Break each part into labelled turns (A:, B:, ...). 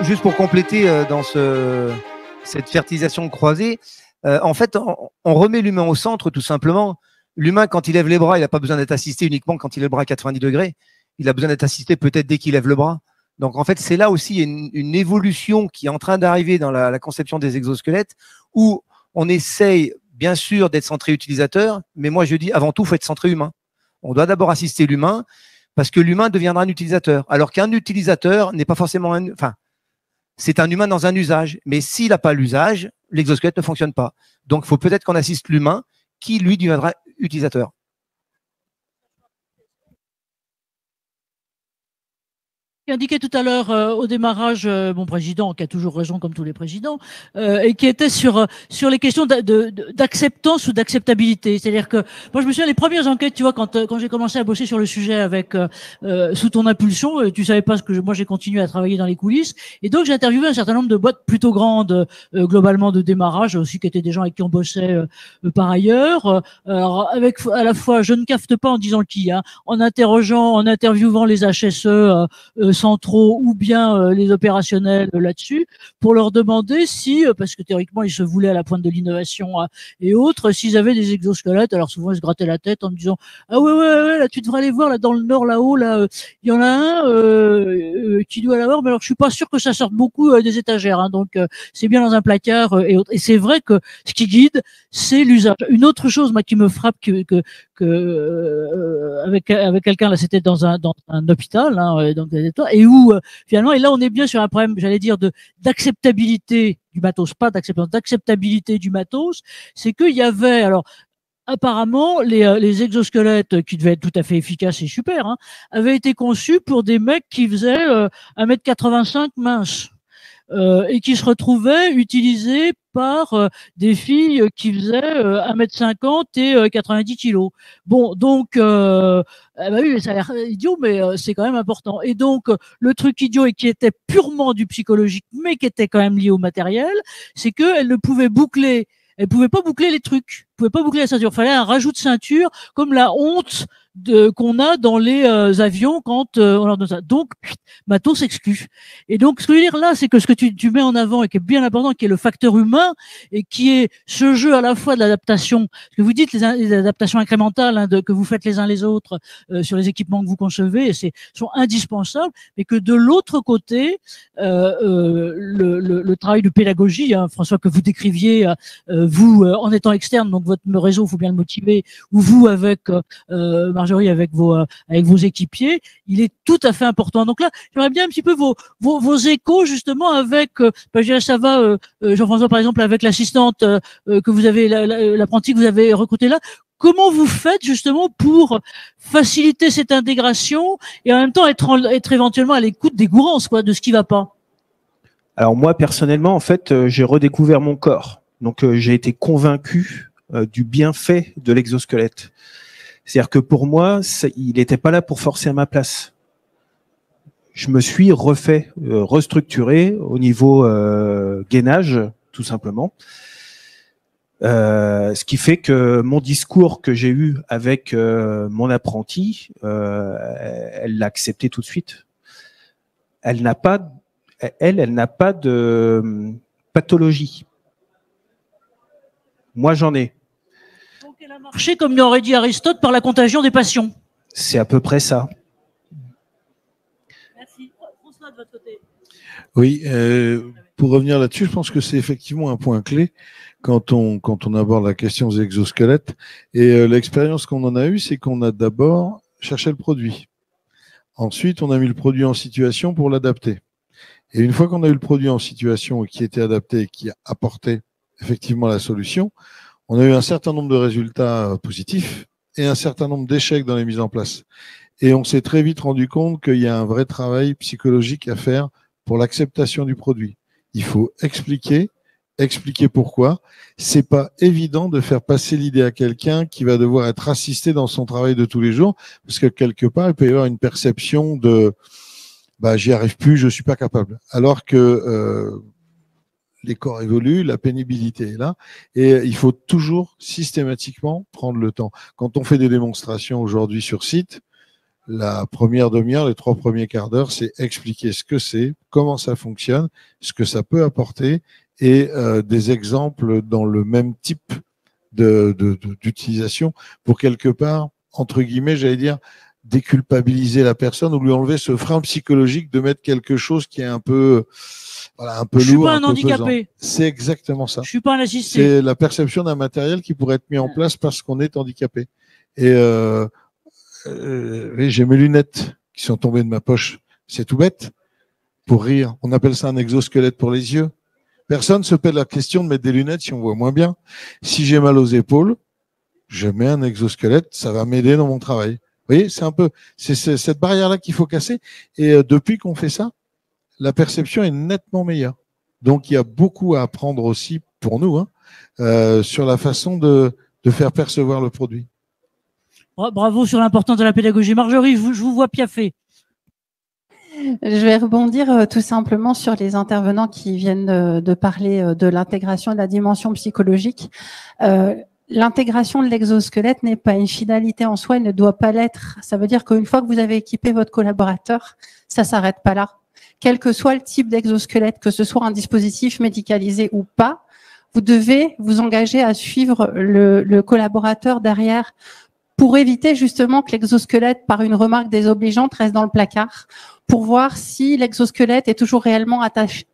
A: juste pour compléter dans cette fertilisation croisée, en fait, on remet l'humain au centre tout simplement. L'humain, quand il lève les bras, il n'a pas besoin d'être assisté uniquement quand il lève le bras à 90 degrés. Il a besoin d'être assisté peut-être dès qu'il lève le bras. Donc, en fait, c'est là aussi une évolution qui est en train d'arriver dans la conception des exosquelettes où on essaye, bien sûr, d'être centré utilisateur, mais moi, je dis, avant tout, il faut être centré humain. On doit d'abord assister l'humain parce que l'humain deviendra un utilisateur. Alors qu'un utilisateur n'est pas forcément enfin, c'est un humain dans un usage. Mais s'il n'a pas l'usage, l'exosquelette ne fonctionne pas. Donc, il faut peut-être qu'on assiste l'humain qui, lui, deviendra utilisateur.
B: Indiqué tout à l'heure au démarrage mon président, qui a toujours raison comme tous les présidents, et qui était sur les questions d'acceptance ou d'acceptabilité. C'est-à-dire que moi je me souviens les premières enquêtes, tu vois, quand j'ai commencé à bosser sur le sujet avec sous ton impulsion, tu savais pas ce que moi j'ai continué à travailler dans les coulisses, et donc j'ai interviewé un certain nombre de boîtes plutôt grandes globalement de démarrage aussi, qui étaient des gens avec qui on bossait par ailleurs. Alors avec à la fois je ne cafte pas en disant qui, hein, en interviewant les HSE centraux ou bien les opérationnels là-dessus, pour leur demander si, parce que théoriquement ils se voulaient à la pointe de l'innovation et autres, s'ils avaient des exosquelettes. Alors souvent ils se grattaient la tête en me disant ah ouais là tu devrais aller voir là dans le nord là-haut là il y en a un qui doit l'avoir, mais alors je suis pas sûr que ça sorte beaucoup des étagères, hein, donc c'est bien dans un placard et autres. Et c'est vrai que ce qui guide c'est l'usage. Une autre chose moi qui me frappe avec quelqu'un là, c'était dans un hôpital, hein, donc et où finalement, et là on est bien sur un problème, j'allais dire, d'acceptabilité du matos, pas d'acceptance, d'acceptabilité du matos. C'est qu'il y avait, alors apparemment les exosquelettes qui devaient être tout à fait efficaces et super, hein, avaient été conçus pour des mecs qui faisaient 1m85 minces. Et qui se retrouvaient utilisés par des filles qui faisaient 1m50 et 90 kilos. Bon, donc, bah oui, mais ça a l'air idiot, mais c'est quand même important. Et donc, le truc idiot et qui était purement du psychologique, mais qui était quand même lié au matériel, c'est qu'elle ne pouvait boucler, elle pouvait pas boucler les trucs, elle pouvait pas boucler la ceinture. Il fallait un rajout de ceinture, comme la honte qu'on a dans les avions quand on leur donne ça. Donc, matos exclu. Et donc, ce que je veux dire là, c'est que ce que tu mets en avant et qui est bien important, qui est le facteur humain et qui est ce jeu à la fois de l'adaptation, ce que vous dites, les adaptations incrémentales, hein, que vous faites les uns les autres sur les équipements que vous concevez, et sont indispensables, mais que de l'autre côté, le travail de pédagogie, hein, François, que vous décriviez, vous en étant externe, donc votre réseau, il faut bien le motiver, ou vous avec Marjorie, avec vos équipiers, il est tout à fait important. Donc là, j'aimerais bien un petit peu vos échos justement avec, je dirais ça va, Jean-François par exemple, avec l'assistante que vous avez, l'apprenti que vous avez recruté là. Comment vous faites justement pour faciliter cette intégration et en même temps être éventuellement à l'écoute des gourances, quoi, de ce qui va pas?
C: Alors moi personnellement, en fait, j'ai redécouvert mon corps. Donc j'ai été convaincu du bienfait de l'exosquelette. C'est-à-dire que pour moi, il n'était pas là pour forcer à ma place. Je me suis refait, restructuré au niveau gainage, tout simplement. Ce qui fait que mon discours que j'ai eu avec mon apprenti, elle l'a accepté tout de suite. Elle n'a pas de pathologie. Moi, j'en ai.
B: Donc, elle a marché, comme l'aurait dit Aristote, par la contagion des passions.
C: C'est à peu près ça.
B: Merci. François, de votre côté.
D: Oui, pour revenir là-dessus, je pense que c'est effectivement un point clé quand on aborde la question des exosquelettes. Et l'expérience qu'on en a eue, c'est qu'on a d'abord cherché le produit. Ensuite, on a mis le produit en situation pour l'adapter. Et une fois qu'on a eu le produit en situation qui était adapté et qui apportait effectivement la solution, on a eu un certain nombre de résultats positifs et un certain nombre d'échecs dans les mises en place. Et on s'est très vite rendu compte qu'il y a un vrai travail psychologique à faire pour l'acceptation du produit. Il faut expliquer pourquoi. C'est pas évident de faire passer l'idée à quelqu'un qui va devoir être assisté dans son travail de tous les jours, parce que quelque part, il peut y avoir une perception de j'y arrive plus, je suis pas capable. Alors que les corps évoluent, la pénibilité est là, et il faut toujours systématiquement prendre le temps. Quand on fait des démonstrations aujourd'hui sur site, la première demi-heure, les 3 premiers quarts d'heure, c'est expliquer ce que c'est, comment ça fonctionne, ce que ça peut apporter et des exemples dans le même type d'utilisation pour quelque part, entre guillemets, j'allais dire, déculpabiliser la personne ou lui enlever ce frein psychologique de mettre quelque chose qui est un peu, voilà, un peu lourd.
B: Je suis pas un handicapé.
D: C'est exactement ça.
B: Je suis pas un assisté.
D: C'est la perception d'un matériel qui pourrait être mis en place parce qu'on est handicapé. Et j'ai mes lunettes qui sont tombées de ma poche. C'est tout bête. Pour rire. On appelle ça un exosquelette pour les yeux. Personne se pose la question de mettre des lunettes si on voit moins bien. Si j'ai mal aux épaules, je mets un exosquelette, ça va m'aider dans mon travail. Vous voyez, c'est cette barrière-là qu'il faut casser. Et depuis qu'on fait ça, la perception est nettement meilleure. Donc, il y a beaucoup à apprendre aussi pour nous, sur la façon de faire percevoir le produit.
B: Bravo sur l'importance de la pédagogie. Marjorie, je vous vois piaffer.
E: Je vais rebondir tout simplement sur les intervenants qui viennent de parler de l'intégration de la dimension psychologique. L'intégration de l'exosquelette n'est pas une finalité en soi, elle ne doit pas l'être. Ça veut dire qu'une fois que vous avez équipé votre collaborateur, ça s'arrête pas là. Quel que soit le type d'exosquelette, que ce soit un dispositif médicalisé ou pas, vous devez vous engager à suivre le collaborateur derrière pour éviter justement que l'exosquelette, par une remarque désobligeante, reste dans le placard, pour voir si l'exosquelette est toujours réellement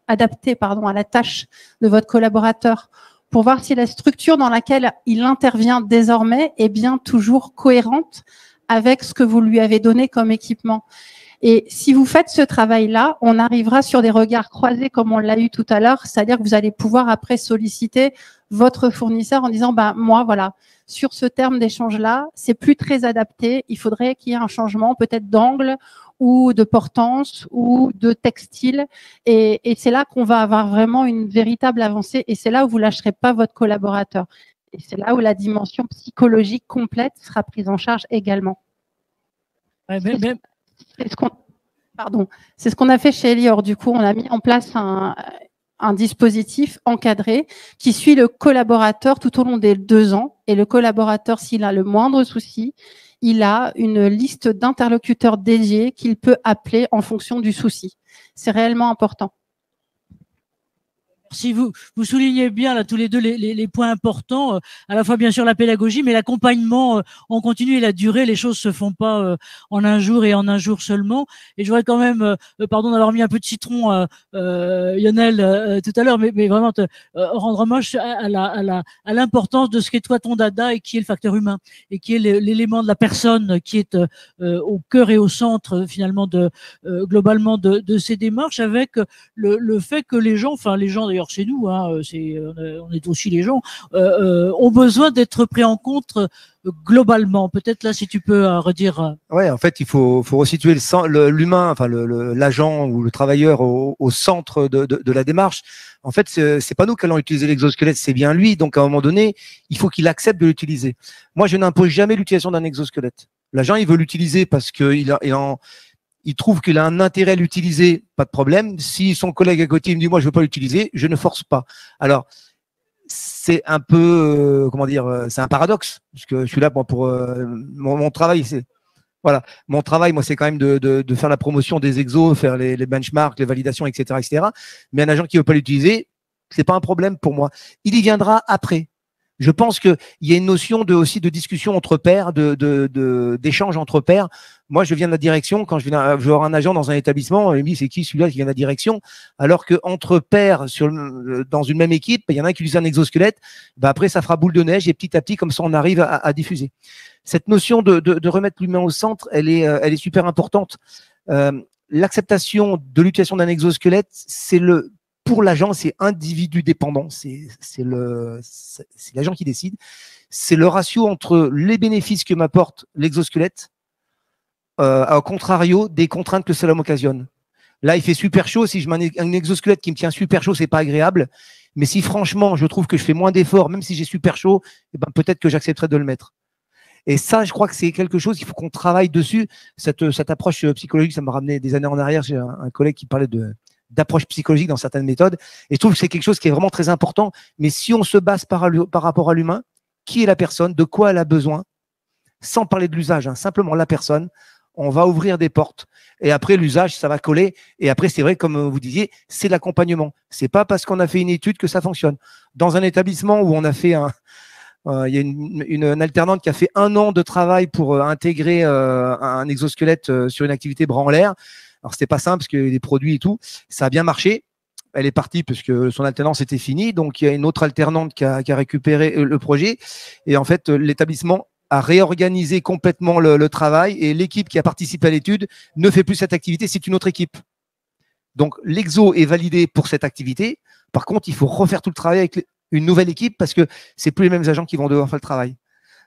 E: adapté à la tâche de votre collaborateur, pour voir si la structure dans laquelle il intervient désormais est bien toujours cohérente avec ce que vous lui avez donné comme équipement. Et si vous faites ce travail-là, on arrivera sur des regards croisés comme on l'a eu tout à l'heure, c'est-à-dire que vous allez pouvoir après solliciter votre fournisseur en disant moi voilà, sur ce terme d'échange-là, c'est plus très adapté, il faudrait qu'il y ait un changement peut-être d'angle ou de portance ou de textile et c'est là qu'on va avoir vraiment une véritable avancée et c'est là où vous lâcherez pas votre collaborateur. Et c'est là où la dimension psychologique complète sera prise en charge également.
B: Ouais,
E: c'est ce qu'on a fait chez Elior. Du coup, on a mis en place un dispositif encadré qui suit le collaborateur tout au long des 2 ans. Et le collaborateur, s'il a le moindre souci, il a une liste d'interlocuteurs dédiés qu'il peut appeler en fonction du souci. C'est réellement important.
B: Si vous soulignez bien là tous les deux les points importants, à la fois bien sûr la pédagogie, mais l'accompagnement en continu et la durée, les choses se font pas en un jour et en un jour seulement. Et je voudrais quand même, pardon d'avoir mis un peu de citron, Lionel, tout à l'heure, mais vraiment rendre hommage à l'importance de ce qu'est toi ton dada et qui est le facteur humain et qui est l'élément de la personne qui est au cœur et au centre finalement globalement de ces démarches, avec le fait que les gens d'ailleurs chez nous, on est aussi les gens, ont besoin d'être pris en compte globalement. Peut-être là, si tu peux redire.
A: Ouais, en fait, il faut resituer l'humain, enfin l'agent ou le travailleur au centre de la démarche. En fait, c'est pas nous qui allons utiliser l'exosquelette, c'est bien lui. Donc, à un moment donné, il faut qu'il accepte de l'utiliser. Moi, je n'impose jamais l'utilisation d'un exosquelette. L'agent, il veut l'utiliser parce il trouve qu'il a un intérêt à l'utiliser, pas de problème. Si son collègue à côté me dit moi je veux pas l'utiliser, je ne force pas. Alors c'est un peu c'est un paradoxe parce que je suis là pour mon travail, mon travail moi c'est quand même de faire la promotion des exos, faire les benchmarks, les validations, etc. Mais un agent qui veut pas l'utiliser, c'est pas un problème pour moi. Il y viendra après. Je pense qu'il y a une notion aussi de discussion entre pairs, d'échange entre pairs. Moi, je viens de la direction. Quand je vais voir un agent dans un établissement, il me dit c'est qui celui-là qui vient de la direction? Alors que entre pairs dans une même équipe, il y en a un qui utilise un exosquelette. Après, ça fera boule de neige et petit à petit, comme ça, on arrive à diffuser. Cette notion de remettre l'humain au centre, elle est super importante. L'acceptation de l'utilisation d'un exosquelette, pour l'agent, c'est individu dépendant, c'est l'agent qui décide. C'est le ratio entre les bénéfices que m'apporte l'exosquelette, au contrario des contraintes que cela m'occasionne. Là, il fait super chaud. Si je mets un exosquelette qui me tient super chaud, c'est pas agréable. Mais si franchement, je trouve que je fais moins d'efforts, même si j'ai super chaud, peut-être que j'accepterai de le mettre. Et ça, je crois que c'est quelque chose, il faut qu'on travaille dessus. Cette approche psychologique, ça m'a ramené des années en arrière. J'ai un collègue qui parlait d'approche psychologique dans certaines méthodes. Et je trouve que c'est quelque chose qui est vraiment très important. Mais si on se base par rapport à l'humain, qui est la personne, de quoi elle a besoin, sans parler de l'usage, simplement la personne, on va ouvrir des portes. Et après, l'usage, ça va coller. Et après, c'est vrai, comme vous disiez, c'est l'accompagnement. C'est pas parce qu'on a fait une étude que ça fonctionne. Dans un établissement où on a fait il y a une alternante qui a fait 1 an de travail pour intégrer un exosquelette sur une activité bras en l'air. Alors, c'était pas simple parce que les produits et tout, ça a bien marché. Elle est partie parce que son alternance était finie. Donc, il y a une autre alternante qui a récupéré le projet. Et en fait, l'établissement a réorganisé complètement le travail et l'équipe qui a participé à l'étude ne fait plus cette activité, c'est une autre équipe. Donc, l'exo est validé pour cette activité. Par contre, il faut refaire tout le travail avec une nouvelle équipe parce que c'est plus les mêmes agents qui vont devoir faire le travail.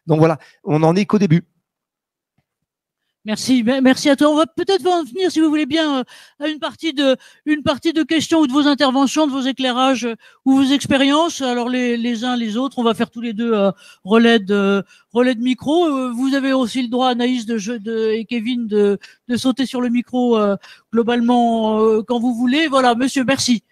A: Donc voilà, on n'en est qu'au début.
B: Merci, merci à toi. On va peut-être en venir, si vous voulez bien, à une partie de questions ou de vos interventions, de vos éclairages ou vos expériences. Alors les uns les autres, on va faire tous les deux relais de micro. Vous avez aussi le droit, Anaïs et Kevin, de sauter sur le micro globalement quand vous voulez. Voilà, monsieur, merci.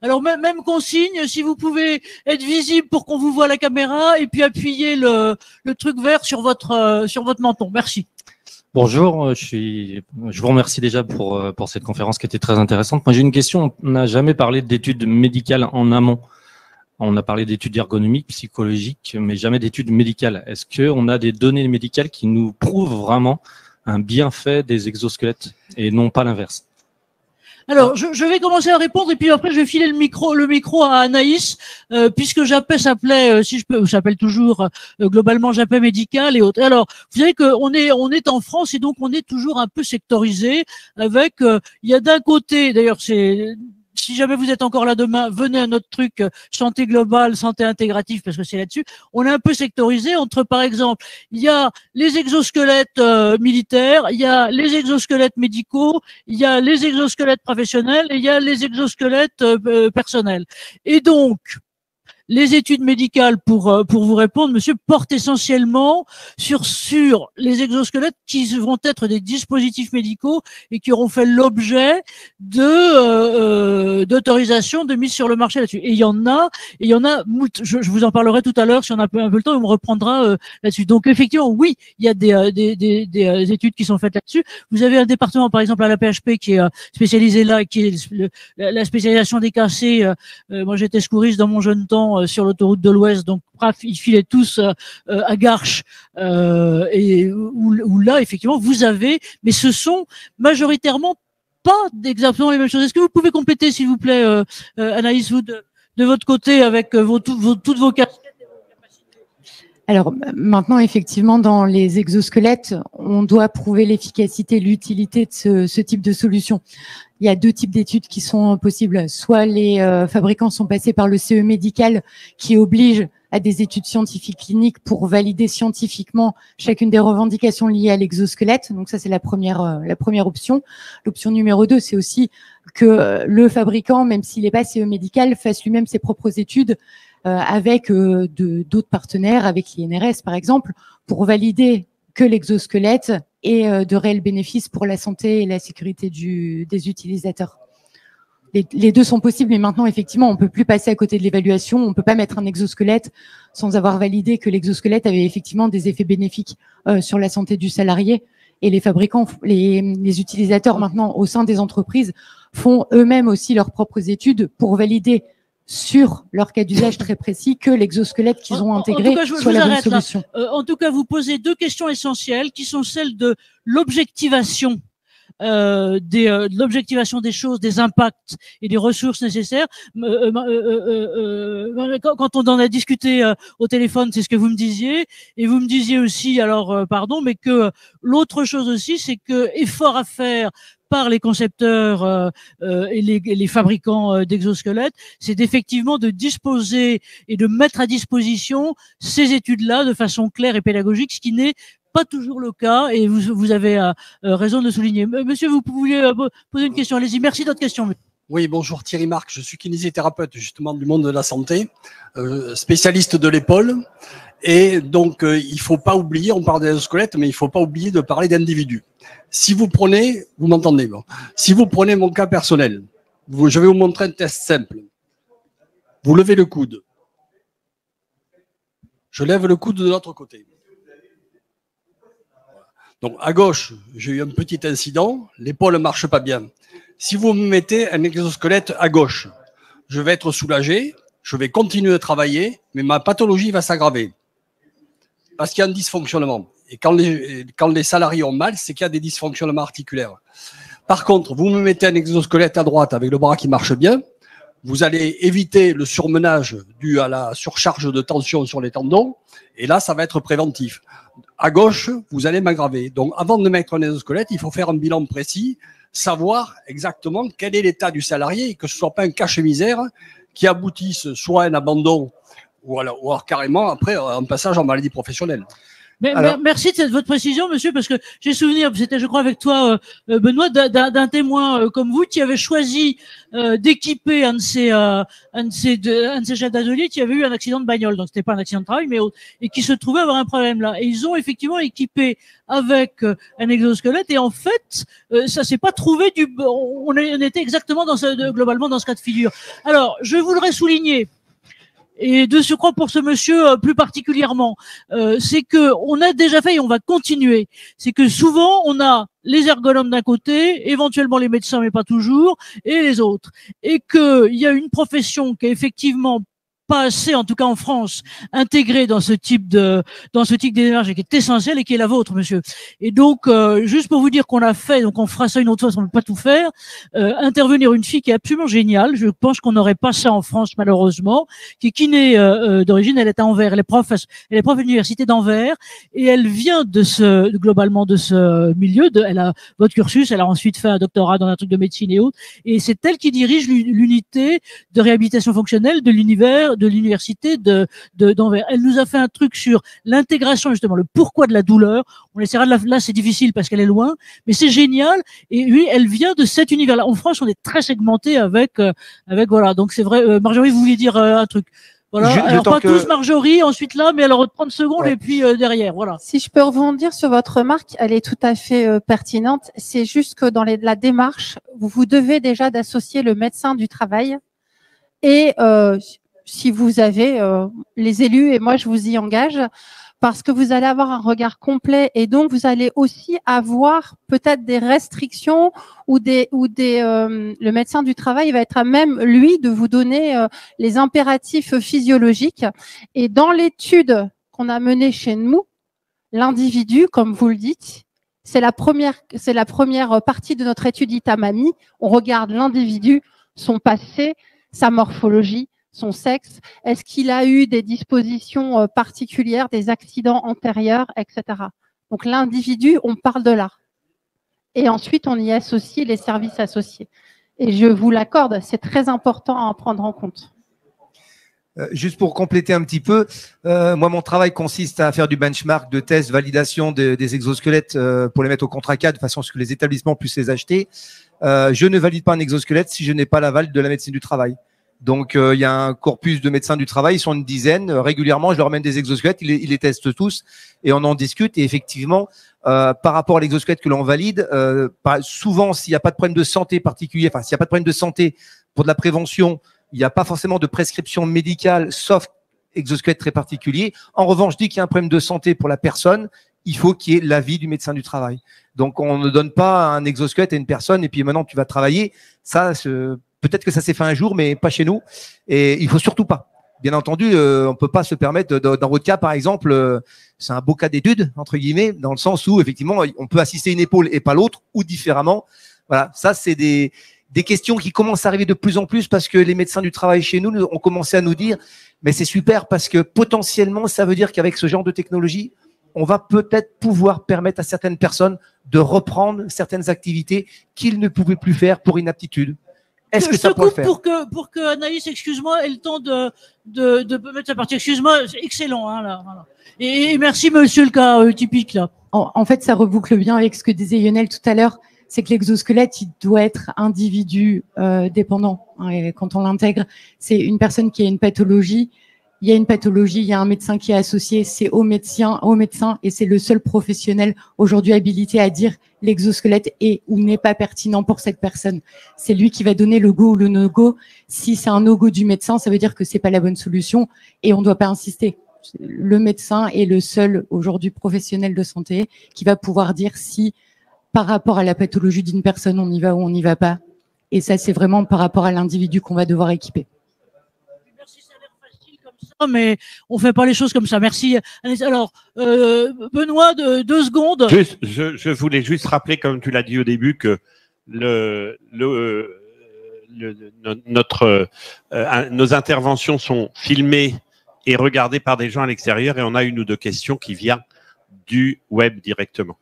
B: Alors même consigne, si vous pouvez être visible pour qu'on vous voit à la caméra et puis appuyer le truc vert sur votre menton. Merci.
F: Bonjour, je vous remercie déjà pour cette conférence qui était très intéressante. Moi, j'ai une question. On n'a jamais parlé d'études médicales en amont. On a parlé d'études ergonomiques, psychologiques, mais jamais d'études médicales. Est-ce qu'on a des données médicales qui nous prouvent vraiment un bienfait des exosquelettes et non pas l'inverse?
B: Alors, je vais commencer à répondre et puis après je vais filer le micro à Anaïs, puisque s'appelait, si je peux, j'appelle toujours globalement Japet médical et autres. Alors, vous savez qu'on est en France et donc on est toujours un peu sectorisé avec, il y a d'un côté, d'ailleurs si jamais vous êtes encore là demain, venez à notre truc santé globale, santé intégrative, parce que c'est là-dessus. On est un peu sectorisé entre, par exemple, il y a les exosquelettes militaires, il y a les exosquelettes médicaux, il y a les exosquelettes professionnels et il y a les exosquelettes personnels. Et donc, les études médicales, pour vous répondre, monsieur, portent essentiellement sur les exosquelettes qui vont être des dispositifs médicaux et qui auront fait l'objet d'autorisation de mise sur le marché là-dessus. Et il y en a, je vous en parlerai tout à l'heure si on a un peu le temps, on me reprendra là-dessus. Donc effectivement, oui, il y a des études qui sont faites là-dessus. Vous avez un département, par exemple, à la PHP qui est spécialisé là, qui est la spécialisation des cassés. Moi, j'étais secouriste dans mon jeune temps sur l'autoroute de l'Ouest, donc bref, ils filaient tous à Garches, et où là, effectivement, vous avez, mais ce sont majoritairement pas exactement les mêmes choses. Est-ce que vous pouvez compléter, s'il vous plaît, Anaïs, vous de votre côté, avec toutes vos casquettes?
E: Alors maintenant, effectivement, dans les exosquelettes, on doit prouver l'efficacité, l'utilité de ce type de solution. Il y a 2 types d'études qui sont possibles. Soit les fabricants sont passés par le CE médical qui oblige à des études scientifiques cliniques pour valider scientifiquement chacune des revendications liées à l'exosquelette. Donc ça, c'est la première option. L'option numéro 2, c'est aussi que le fabricant, même s'il n'est pas CE médical, fasse lui-même ses propres études avec d'autres partenaires, avec l'INRS par exemple, pour valider que l'exosquelette ait de réels bénéfices pour la santé et la sécurité des utilisateurs. Les 2 sont possibles, mais maintenant, effectivement, on ne peut plus passer à côté de l'évaluation. On ne peut pas mettre un exosquelette sans avoir validé que l'exosquelette avait effectivement des effets bénéfiques sur la santé du salarié. Et les fabricants, les utilisateurs maintenant au sein des entreprises font eux-mêmes aussi leurs propres études pour valider sur leur cas d'usage très précis que l'exosquelette qu'ils ont intégré soit la bonne solution.
B: En tout cas, vous posez 2 questions essentielles qui sont celles de l'objectivation de l'objectivation des choses, des impacts et des ressources nécessaires. Quand on en a discuté au téléphone, c'est ce que vous me disiez, et vous me disiez aussi, alors pardon, mais que l'autre chose aussi, c'est que effort à faire par les concepteurs et les fabricants d'exosquelettes, c'est effectivement de disposer et de mettre à disposition ces études-là de façon claire et pédagogique, ce qui n'est pas toujours le cas, et vous avez raison de le souligner. Monsieur, vous pouviez poser une question. Allez-y, merci de votre question.
G: Oui, bonjour, Thierry Marc, je suis kinésithérapeute justement du monde de la santé, spécialiste de l'épaule. Et donc, il faut pas oublier, on parle d'exosquelette, mais il faut pas oublier de parler d'individus. Si vous prenez, vous m'entendez, bon. Si vous prenez mon cas personnel, je vais vous montrer un test simple. Vous levez le coude. Je lève le coude de l'autre côté. Donc à gauche, j'ai eu un petit incident, l'épaule ne marche pas bien. Si vous me mettez un exosquelette à gauche, je vais être soulagé, je vais continuer de travailler, mais ma pathologie va s'aggraver. Parce qu'il y a un dysfonctionnement. Et quand les salariés ont mal, c'est qu'il y a des dysfonctionnements articulaires. Par contre, vous me mettez un exosquelette à droite avec le bras qui marche bien, vous allez éviter le surmenage dû à la surcharge de tension sur les tendons, et là, ça va être préventif. À gauche, vous allez m'aggraver. Donc, avant de mettre un exosquelette, il faut faire un bilan précis, savoir exactement quel est l'état du salarié, et que ce ne soit pas un cache-misère qui aboutisse soit à un abandon, ou alors carrément après un passage en maladie professionnelle.
B: Mais, merci de votre précision, monsieur, parce que j'ai souvenir, c'était, je crois, avec toi, Benoît, d'un témoin comme vous qui avait choisi d'équiper un de ses chefs d'atelier qui avait eu un accident de bagnole. Donc, c'était pas un accident de travail, mais et qui se trouvait avoir un problème là. Et ils ont effectivement équipé avec un exosquelette. Et en fait, ça s'est pas trouvé on était exactement globalement dans ce cas de figure. Alors, je voudrais souligner. Et de ce crois pour ce monsieur plus particulièrement, c'est que on a déjà fait et on va continuer. C'est que souvent on a les ergonomes d'un côté, éventuellement les médecins mais pas toujours, et les autres. Et qu'il y a une profession qui est effectivement pas assez, en tout cas en France, intégrée dans ce type d'énergie et qui est essentielle et qui est la vôtre, monsieur. Et donc, juste pour vous dire qu'on a fait, donc on fera ça une autre fois, on ne peut pas tout faire, intervenir une fille qui est absolument géniale. Je pense qu'on n'aurait pas ça en France, malheureusement, qui est kiné d'origine, elle est à Anvers, elle est prof à l'université d'Anvers, et elle vient globalement de ce milieu, elle a votre cursus, elle a ensuite fait un doctorat dans un truc de médecine et autres, et c'est elle qui dirige l'unité de réhabilitation fonctionnelle de l'université d'Anvers. Elle nous a fait un truc sur l'intégration, justement, le pourquoi de la douleur. On essaiera là, c'est difficile parce qu'elle est loin, mais c'est génial. Et oui, elle vient de cet univers-là. En France, on est très segmenté avec voilà. Donc c'est vrai. Marjorie, vous vouliez dire un truc. Voilà. Alors pas tous Marjorie, ensuite là, mais alors 30 secondes et puis derrière, voilà.
E: Si je peux rebondir sur votre remarque, elle est tout à fait pertinente. C'est juste que dans la démarche, vous devez déjà d'associer le médecin du travail et si vous avez les élus, et moi je vous y engage, parce que vous allez avoir un regard complet et donc vous allez aussi avoir peut-être des restrictions ou le médecin du travail va être à même, lui, de vous donner les impératifs physiologiques. Et dans l'étude qu'on a menée chez nous, l'individu, comme vous le dites, c'est la première partie de notre étude Itamami. On regarde l'individu, son passé, sa morphologie, son sexe, est-ce qu'il a eu des dispositions particulières, des accidents antérieurs, etc. Donc l'individu, on parle de là. Et ensuite, on y associe les services associés. Et je vous l'accorde, c'est très important à en prendre en compte.
A: Juste pour compléter un petit peu, moi mon travail consiste à faire du benchmark, de test, validation des exosquelettes pour les mettre au contrat cadre de façon à ce que les établissements puissent les acheter. Je ne valide pas un exosquelette si je n'ai pas l'aval de la médecine du travail. Donc, il y a un corpus de médecins du travail, ils sont une dizaine. Régulièrement, je leur amène des exosquelettes, ils les testent tous et on en discute. Et effectivement, par rapport à l'exosquelette que l'on valide, souvent, s'il n'y a pas de problème de santé particulier, enfin, s'il n'y a pas de problème de santé pour de la prévention, il n'y a pas forcément de prescription médicale, sauf exosquelette très particulier. En revanche, dès qu'il y a un problème de santé pour la personne, il faut qu'il y ait l'avis du médecin du travail. Donc, on ne donne pas un exosquelette à une personne et puis maintenant tu vas travailler. Ça, peut-être que ça s'est fait un jour, mais pas chez nous. Et il faut surtout pas. Bien entendu, on peut pas se permettre, dans votre cas, par exemple, c'est un beau cas d'étude, entre guillemets, dans le sens où, effectivement, on peut assister une épaule et pas l'autre, ou différemment. Voilà, ça, c'est des questions qui commencent à arriver de plus en plus parce que les médecins du travail chez nous ont commencé à nous dire, mais c'est super parce que potentiellement, ça veut dire qu'avec ce genre de technologie, on va peut-être pouvoir permettre à certaines personnes de reprendre certaines activités qu'ils ne pouvaient plus faire pour inaptitude. Est-ce que ça peut le faire?
B: Pour que Anaïs, excuse-moi, ait le temps de mettre sa partie. Excuse-moi, c'est excellent, hein, là. Voilà. Et merci, monsieur le cas typique, là.
H: En fait, ça reboucle bien avec ce que disait Lionel tout à l'heure. C'est que l'exosquelette, il doit être individu dépendant. Hein, et quand on l'intègre, c'est une personne qui a une pathologie. Il y a une pathologie, il y a un médecin qui est associé, c'est au médecin, et c'est le seul professionnel aujourd'hui habilité à dire l'exosquelette est ou n'est pas pertinent pour cette personne. C'est lui qui va donner le go ou le no-go. Si c'est un no-go du médecin, ça veut dire que c'est pas la bonne solution et on ne doit pas insister. le médecin est le seul aujourd'hui professionnel de santé qui va pouvoir dire si par rapport à la pathologie d'une personne on y va ou on n'y va pas. Et ça, c'est vraiment par rapport à l'individu qu'on va devoir équiper.
B: Merci, ça a l'air facile comme ça, mais on fait pas les choses comme ça. Merci. Alors, Benoît, 2 secondes.
I: Juste, je voulais juste rappeler, comme tu l'as dit au début, que nos interventions sont filmées et regardées par des gens à l'extérieur, et on a 1 ou 2 questions qui viennent du web directement.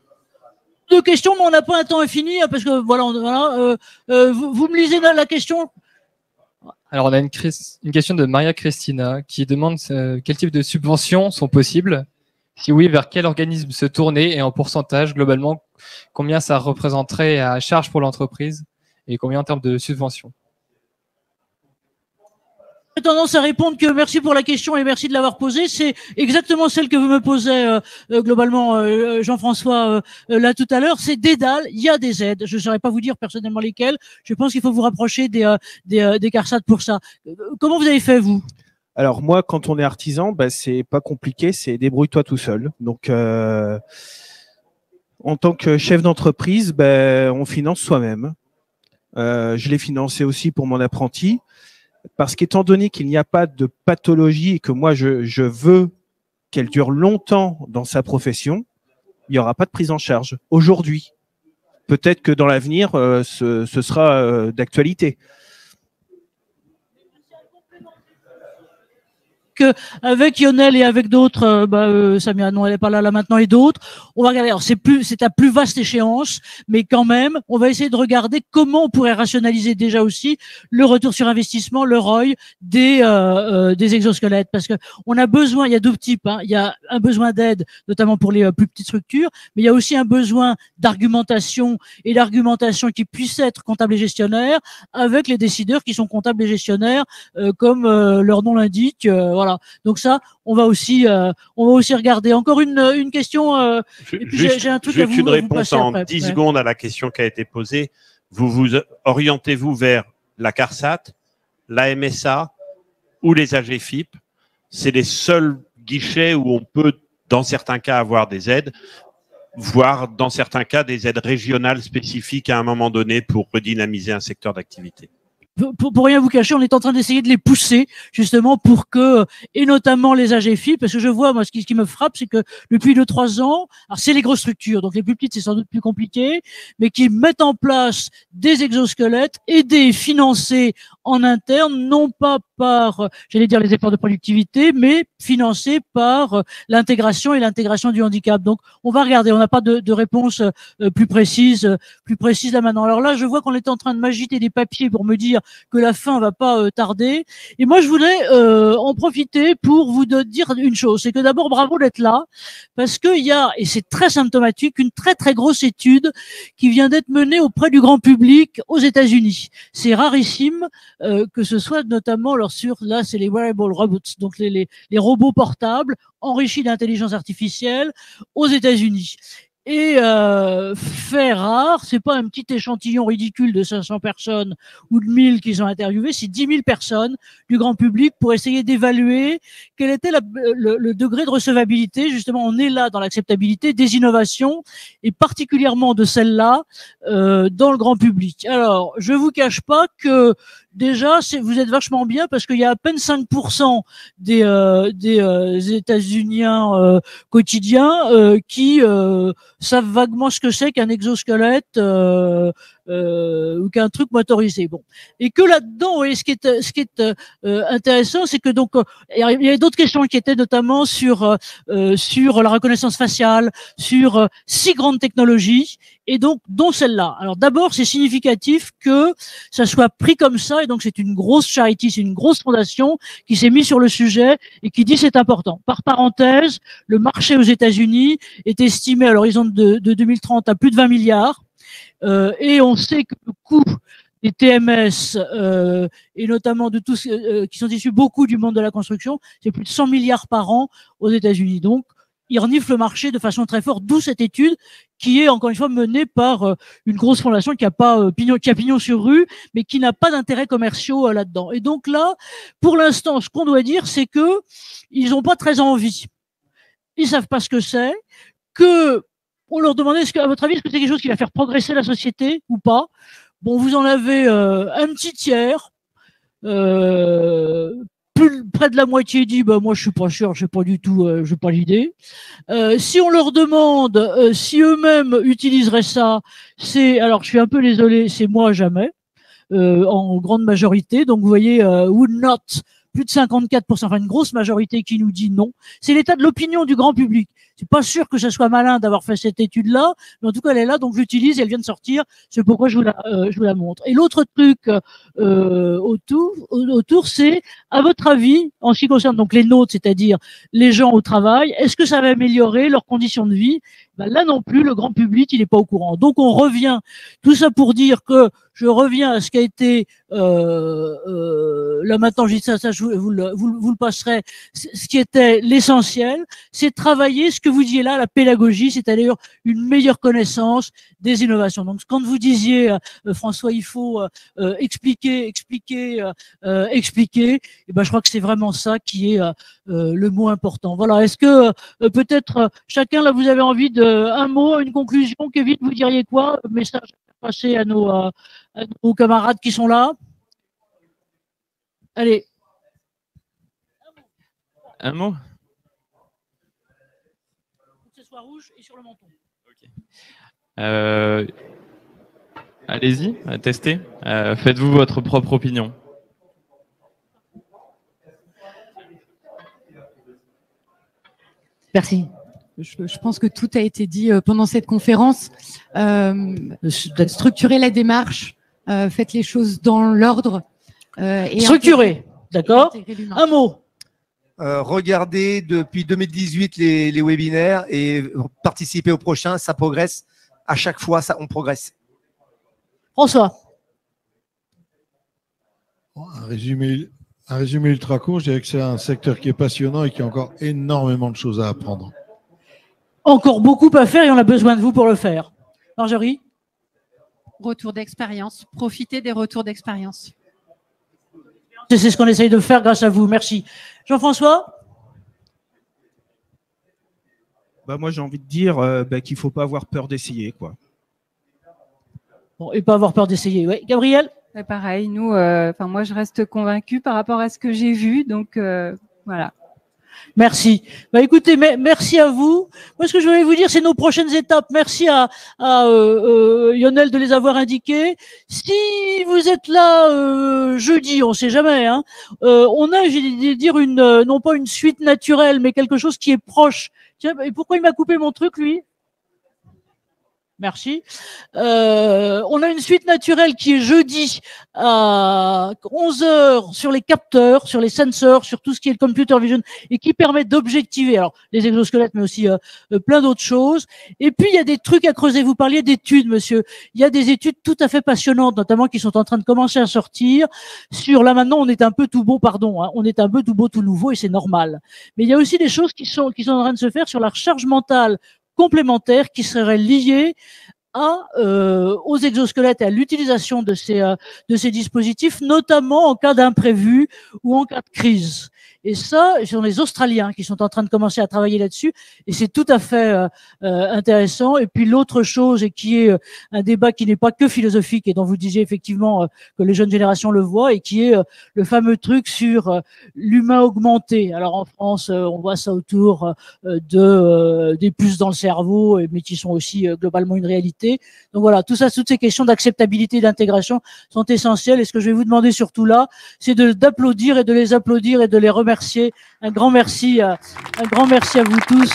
B: 2 questions, mais on n'a pas un temps infini, parce que voilà, vous me lisez la question.
J: Alors, on a une question de Maria Cristina qui demande quel type de subventions sont possibles. Si oui, vers quel organisme se tourner et en pourcentage, globalement, combien ça représenterait à charge pour l'entreprise et combien en termes de subventions?
B: J'ai tendance à répondre que merci pour la question et merci de l'avoir posée. C'est exactement celle que vous me posez globalement, Jean-François, là tout à l'heure. C'est dédale, il y a des aides. Je ne saurais pas vous dire personnellement lesquelles. Je pense qu'il faut vous rapprocher des CARSAT pour ça. Comment vous avez fait, vous?
C: Alors moi, quand on est artisan, c'est pas compliqué, c'est débrouille-toi tout seul. Donc, en tant que chef d'entreprise, on finance soi-même. Je l'ai financé aussi pour mon apprenti. Parce qu'étant donné qu'il n'y a pas de pathologie et que moi, je veux qu'elle dure longtemps dans sa profession, il n'y aura pas de prise en charge aujourd'hui. Peut-être que dans l'avenir, ce sera d'actualité.
B: Avec Lionel et avec d'autres, Samia, non, elle n'est pas là maintenant, et d'autres, on va regarder. Alors, c'est à plus vaste échéance, mais quand même, on va essayer de regarder comment on pourrait rationaliser déjà aussi le retour sur investissement, le ROI des exosquelettes, parce que on a besoin, il y a 2 types, hein. Il y a un besoin d'aide, notamment pour les plus petites structures, mais il y a aussi un besoin d'argumentation, et d'argumentation qui puisse être comptable et gestionnaire, avec les décideurs qui sont comptables et gestionnaires, comme leur nom l'indique, voilà. Donc ça, on va aussi regarder. Encore une question. Et puis j'ai un truc à vous.
I: Juste une réponse en
B: après.
I: 10 secondes à la question qui a été posée. Vous orientez-vous vers la CARSAT, la MSA ou les AGFIP? C'est les seuls guichets où on peut, dans certains cas, avoir des aides, voire dans certains cas des aides régionales spécifiques à un moment donné pour redynamiser un secteur d'activité.
B: Pour rien vous cacher, on est en train d'essayer de les pousser justement pour que, et notamment les AGFI, parce que je vois, moi, ce qui me frappe, c'est que depuis 2-3 ans, alors c'est les grosses structures, donc les plus petites, c'est sans doute plus compliqué, mais qui mettent en place des exosquelettes aidés, financés en interne, non pas par, j'allais dire, les efforts de productivité, mais financés par l'intégration et l'intégration du handicap. Donc, on va regarder, on n'a pas de réponse plus précise là maintenant. Alors là, je vois qu'on est en train de m'agiter des papiers pour me dire que la fin va pas tarder. Et moi, je voulais en profiter pour vous dire une chose, c'est que d'abord, bravo d'être là, parce qu'il y a, et c'est très symptomatique, une très très grosse étude qui vient d'être menée auprès du grand public aux États-Unis. C'est rarissime que ce soit notamment là, c'est les wearable robots, donc les robots portables enrichis d'intelligence artificielle aux États-Unis. Et fait rare, c'est pas un petit échantillon ridicule de 500 personnes ou de 1000 qu'ils ont interviewé, c'est 10 000 personnes du grand public pour essayer d'évaluer quel était le degré de recevabilité. Justement, on est là dans l'acceptabilité des innovations et particulièrement de celles-là dans le grand public. Alors, je vous cache pas que déjà, vous êtes vachement bien parce qu'il y a à peine 5% des États-Uniens quotidiens qui savent vaguement ce que c'est qu'un exosquelette ou qu'un truc motorisé. Bon, et que là-dedans, et ce qui est intéressant, c'est que donc il y a d'autres questions qui étaient notamment sur la reconnaissance faciale, sur 6 grandes technologies, et donc dont celle-là. Alors d'abord, c'est significatif que ça soit pris comme ça, et donc c'est une grosse charity, c'est une grosse fondation qui s'est mise sur le sujet et qui dit c'est important. Par parenthèse, le marché aux États-Unis est estimé à l'horizon de 2030 à plus de 20 milliards. Et on sait que le coût des TMS et notamment de tous qui sont issus beaucoup du monde de la construction, c'est plus de 100 milliards par an aux États-Unis. Donc, ils reniflent le marché de façon très forte, d'où cette étude qui est encore une fois menée par une grosse fondation qui a pas pignon sur rue, mais qui n'a pas d'intérêts commerciaux là-dedans. Et donc là, pour l'instant, ce qu'on doit dire, c'est que ils n'ont pas très envie. Ils savent pas ce que c'est, que on leur demandait, à votre avis, est-ce que c'est quelque chose qui va faire progresser la société ou pas? Bon, vous en avez un petit tiers. Plus près de la moitié dit bah moi je suis pas sûr, je sais pas du tout, j'ai pas l'idée. Si on leur demande si eux-mêmes utiliseraient ça, c'est alors je suis un peu désolé, c'est moi jamais en grande majorité. Donc vous voyez would not, plus de 54%, enfin une grosse majorité qui nous dit non. C'est l'état de l'opinion du grand public. C'est pas sûr que ça soit malin d'avoir fait cette étude-là, mais en tout cas elle est là, donc je l'utilise et elle vient de sortir. C'est pourquoi je vous la montre. Et l'autre truc autour, c'est à votre avis, en ce qui concerne donc les nôtres, c'est-à-dire les gens au travail, est-ce que ça va améliorer leurs conditions de vie? Ben là non plus, le grand public il n'est pas au courant. Donc on revient, tout ça pour dire que je reviens à ce qui a été là maintenant je dis ça vous le passerez. Ce qui était l'essentiel, c'est travailler ce que vous disiez là, la pédagogie, c'est-à-dire une meilleure connaissance des innovations. Donc quand vous disiez François, il faut expliquer, et ben je crois que c'est vraiment ça qui est le mot important. Voilà. Est-ce que peut-être chacun là vous avez envie de un mot, une conclusion? Kevin, vous diriez quoi? Message passer à nos camarades qui sont là. Allez.
K: Un mot.
B: Que ce soit rouge et sur le menton.
K: Allez-y, testez. Faites-vous votre propre opinion.
H: Merci. Je pense que tout a été dit pendant cette conférence. Structurez la démarche, faites les choses dans l'ordre.
B: Structuré, d'accord. Un mot.
A: Regardez depuis 2018 les webinaires et participez au prochain, ça progresse. À chaque fois, on progresse.
B: François.
D: Un résumé ultra court, je dirais que c'est un secteur qui est passionnant et qui a encore énormément de choses à apprendre.
B: Encore beaucoup à faire et on a besoin de vous pour le faire. Marjorie?
E: Retour d'expérience. Profitez des retours d'expérience.
B: C'est ce qu'on essaye de faire grâce à vous. Merci. Jean-François?
C: Moi, j'ai envie de dire qu'il ne faut pas avoir peur d'essayer, quoi.
B: Bon, et pas avoir peur d'essayer. Oui. Gabriel?
L: Pareil, nous, moi, je reste convaincue par rapport à ce que j'ai vu. Donc, voilà.
B: Merci. Écoutez, merci à vous. Moi, ce que je voulais vous dire, c'est nos prochaines étapes. Merci à Lionel de les avoir indiquées. Si vous êtes là jeudi, on sait jamais, hein, on a, j'ai dire non pas une suite naturelle, mais quelque chose qui est proche. Tiens, et pourquoi il m'a coupé mon truc, lui? Merci. On a une suite naturelle qui est jeudi à 11h sur les capteurs, sur les sensors, sur tout ce qui est le computer vision et qui permet d'objectiver alors les exosquelettes, mais aussi plein d'autres choses. Et puis il y a des trucs à creuser. Vous parliez d'études, monsieur. Il y a des études tout à fait passionnantes, notamment qui sont en train de commencer à sortir sur là maintenant on est un peu tout beau, on est un peu tout beau, tout nouveau et c'est normal. Mais il y a aussi des choses qui sont en train de se faire sur la recharge mentale complémentaires qui seraient liés aux exosquelettes et à l'utilisation de ces dispositifs, notamment en cas d'imprévu ou en cas de crise. Et ça, ce sont les Australiens qui sont en train de commencer à travailler là-dessus, et c'est tout à fait intéressant. Et puis l'autre chose, et qui est un débat qui n'est pas que philosophique, et dont vous disiez effectivement que les jeunes générations le voient, et qui est le fameux truc sur l'humain augmenté. Alors en France, on voit ça autour des puces dans le cerveau, mais qui sont aussi globalement une réalité. Donc voilà, tout ça, toutes ces questions d'acceptabilité et d'intégration sont essentielles. Et ce que je vais vous demander surtout là, c'est d'applaudir et de les applaudir et de les remercier. Un grand merci à vous tous.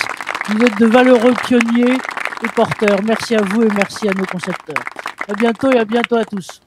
B: Vous êtes de valeureux pionniers et porteurs. Merci à vous et merci à nos concepteurs. À bientôt et à bientôt à tous.